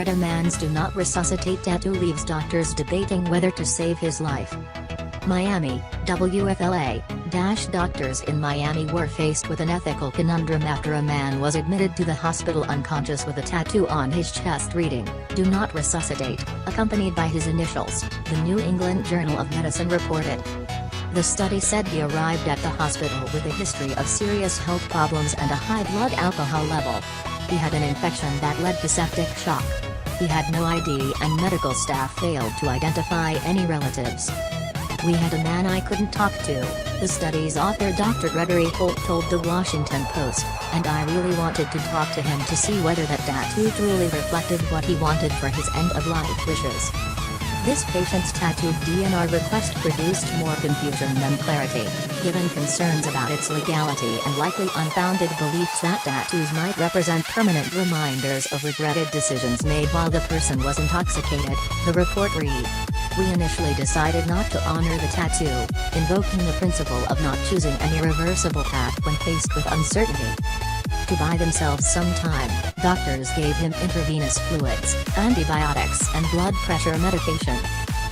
Florida man's Do Not Resuscitate tattoo leaves doctors debating whether to save his life. Miami, WFLA. Doctors in Miami were faced with an ethical conundrum after a man was admitted to the hospital unconscious with a tattoo on his chest reading, "Do Not Resuscitate," accompanied by his initials, the New England Journal of Medicine reported. The study said he arrived at the hospital with a history of serious health problems and a high blood alcohol level. He had an infection that led to septic shock. He had no ID and medical staff failed to identify any relatives. "We had a man I couldn't talk to," the study's author Dr. Gregory Holt told the Washington Post, "and I really wanted to talk to him to see whether that tattoo truly reflected what he wanted for his end-of-life wishes." This patient's tattooed DNR request produced more confusion than clarity, given concerns about its legality and likely unfounded beliefs that tattoos might represent permanent reminders of regretted decisions made while the person was intoxicated, the report read. "We initially decided not to honor the tattoo, invoking the principle of not choosing an irreversible path when faced with uncertainty." To buy themselves some time, doctors gave him intravenous fluids, antibiotics and blood pressure medication.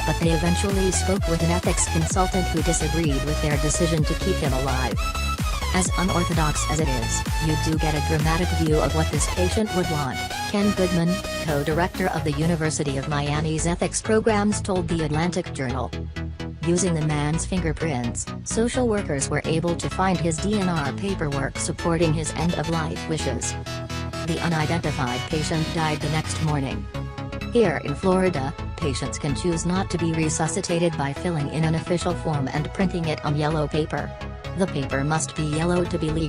But they eventually spoke with an ethics consultant who disagreed with their decision to keep him alive. "As unorthodox as it is, you do get a dramatic view of what this patient would want," Ken Goodman, co-director of the University of Miami's ethics programs told the Atlantic Journal. Using the man's fingerprints, social workers were able to find his DNR paperwork supporting his end-of-life wishes. The unidentified patient died the next morning. Here in Florida, patients can choose not to be resuscitated by filling in an official form and printing it on yellow paper. The paper must be yellow to be legal.